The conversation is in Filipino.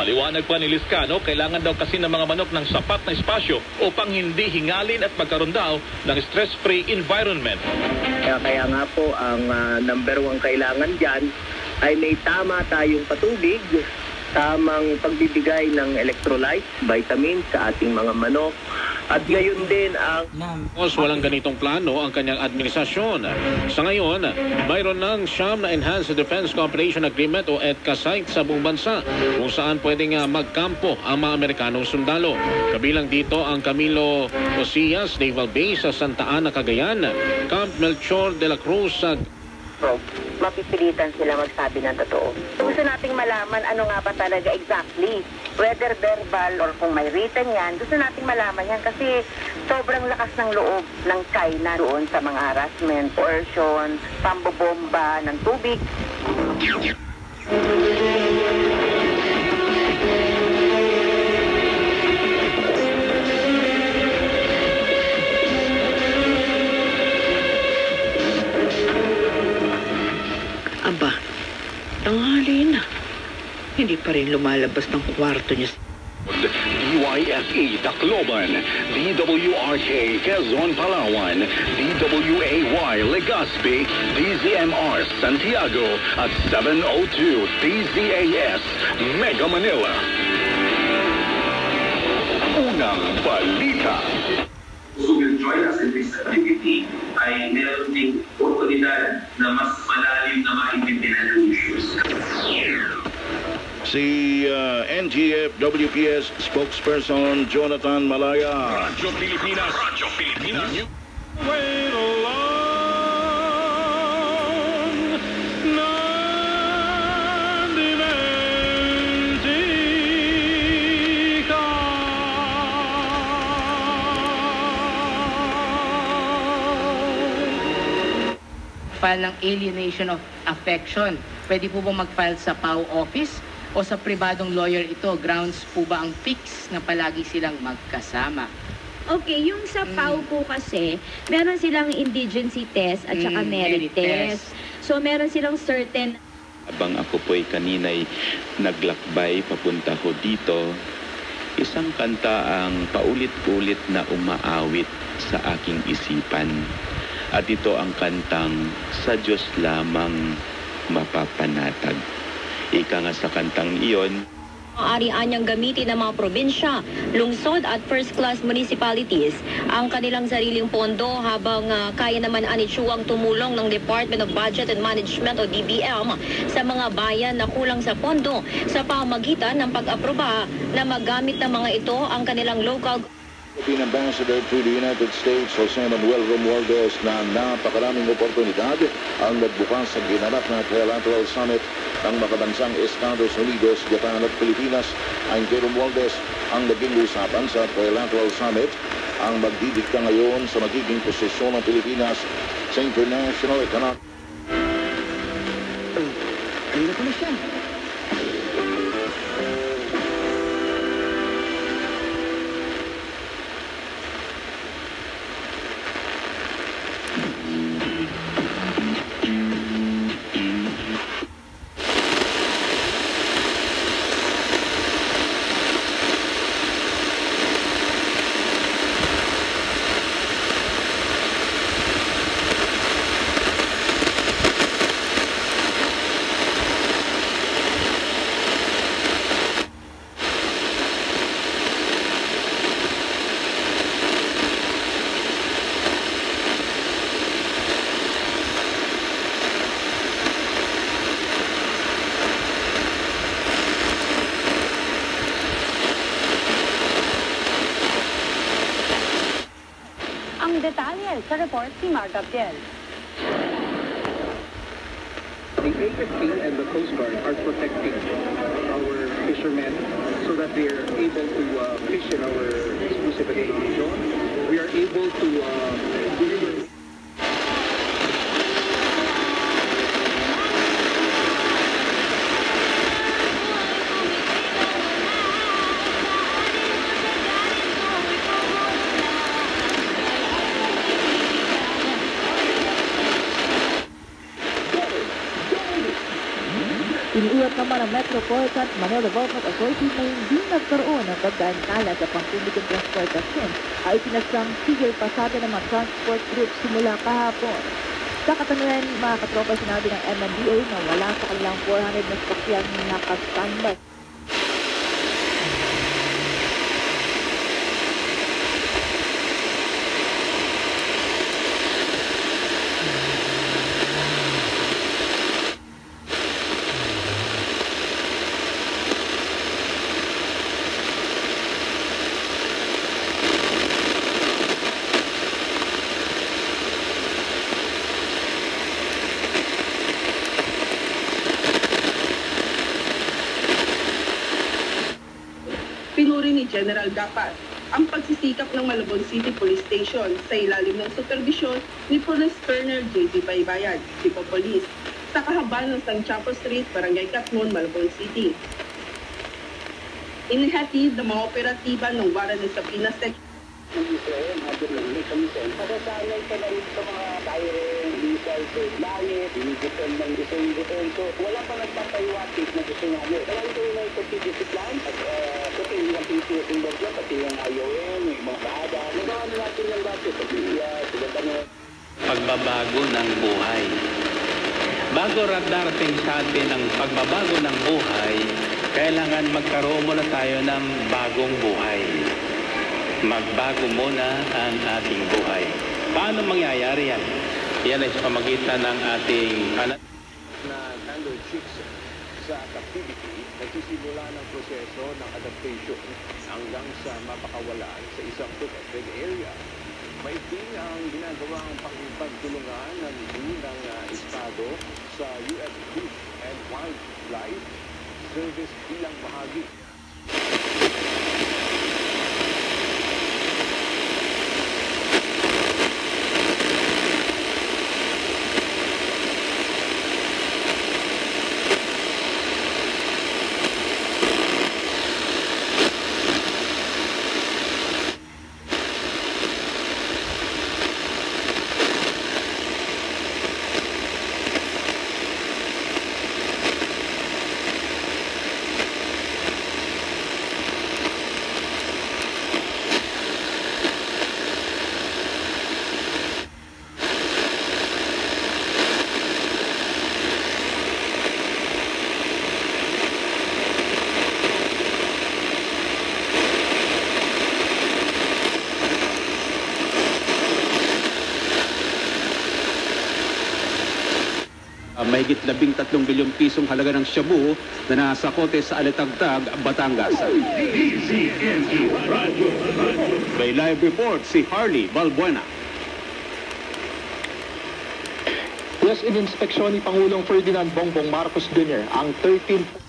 Paliwanag pa ni Liscano, kailangan daw kasi ng mga manok ng sapat na espasyo upang hindi hingalin at magkaroon daw ng stress-free environment. Kaya nga po, ang number 1 kailangan dyan ay may tama tayong patubig, tamang pagbibigay ng electrolytes, vitamins sa ating mga manok. At gayon din ang... Walang ganitong plano ang kanyang administrasyon. Sa ngayon, mayroon ng siyam na Enhanced Defense Cooperation Agreement o EDCA site sa buong bansa kung saan pwedeng magkampo ang mga Amerikanong sundalo. Kabilang dito ang Camilo Osias Naval Base sa Santa Ana, Cagayan, Camp Melchor de la Cruz sa... mapipilitan sila magsabi ng totoo. Gusto nating malaman ano nga ba talaga exactly. Whether verbal or kung may written yan, gusto nating malaman yan kasi sobrang lakas ng loob ng China doon sa mga harassment, coercion, pambobomba ng tubig. Aba, tanghali na. Hindi pa rin lumalabas ng kwarto niya. DYSE Tacloban, DWRK Quezon Palawan, DWAY Legazpi, DZMR Santiago at 702 DZAS Mega Manila. Unang balita. So will join us in this activity ay meron ding oportunidad na mas malalim na maintindihan ng issues. Si NTF WPS spokesperson Jonathan Malaya. Radyo Pilipinas. Radyo Pilipinas. Wait along, nandimentika. File ng alienation of affection. Pwede po bang mag-file sa PAO office o sa pribadong lawyer ito? Grounds po ba ang fix na palagi silang magkasama? Okay, yung sa PAO po kasi, meron silang indigency test at saka merit test. So, meron silang certain... Abang ako po'y kanina'y naglakbay papunta ko dito, isang kanta ang paulit-ulit na umaawit sa aking isipan. At ito ang kantang Sa Diyos Lamang Mapapanatag. Ika nga sa kantang iyon, Maaari niyang gamitin ng mga probinsya, lungsod at first-class municipalities ang kanilang sariling pondo habang kaya naman ang tumulong ng Department of Budget and Management o DBM sa mga bayan na kulang sa pondo sa pamamagitan ng pag-aproba na magamit ng mga ito ang kanilang local Philippine Ambassador to the United States, Jose Manuel Romualdez, na napakaraming oportunidad ang nagbukas sa ginanap na Trilateral Summit ng makabansang Estados Unidos, Japan at Pilipinas. Ayon kay Romualdez, ang naging usapan sa Trilateral Summit ang magdidikta ngayon sa magiging posisyon ng Pilipinas sa international economic. Ano na pala siya? Detalles sa report si Mark Abdiel. The AFP and the Coast Guard are protecting our fishermen so that they are able to fish in our exclusive economic zone. We are able to deliver. Iniulat naman ang Metropolitan Manila Development Authority na hindi nagkaroon ng pagkaantala sa pampublikong transportasyon ay pinasang tigil pasada ng mga transport groups simula kahapon. Sa katanungan, mga katropa, sinabi ng MMDA na wala sa kanilang 400 na sakyang nakastandby. Pinuri ni General Gapas ang pagsisikap ng Malabon City Police Station sa ilalim ng supervisyon ni Police Colonel J.D. Baybayan, Chief of Police, sa kahabaan ng San Chapo Street, Barangay Catmon, Malabon City. Inihatid ng mga operatiba ng Wara ng Sapinas Section ng Israel, pagkasanay ka na rin sa mga siren, diesel, langit, dinigitol ng disong-ditol. So, wala pa nagpapaywatik na gusto namin. Kaya ito yung may contingency plan at pati yung PCS involved yan, pati yung IOM, yung mga bahada. Nagawa na natin yung dati sa PCS, sila tanong. Pagbabago ng buhay. Bago darating sa atin ang pagbabago ng buhay, kailangan magkaroon muna tayo ng bagong buhay. Magbago muna ang ating buhay. Paano mangyayari yan? Yan ay sa pamagitan ng ating na Candle Chicks sa captivity, nagsisimula ng proseso ng adaptation hanggang sa mapakawalan sa isang protected area. Maigting ang ginagawang pagtulungan ng ng Estado sa U.S. Fish and Wildlife Service bilang bahagi. Mahigit 13 bilyong pisong halaga ng shabu na nasa kote sa Alitagtag, Batangas. May live report si Harley Balbuena. Yes, ininspeksyon ni Pangulong Ferdinand Bongbong Marcos Jr. ang 13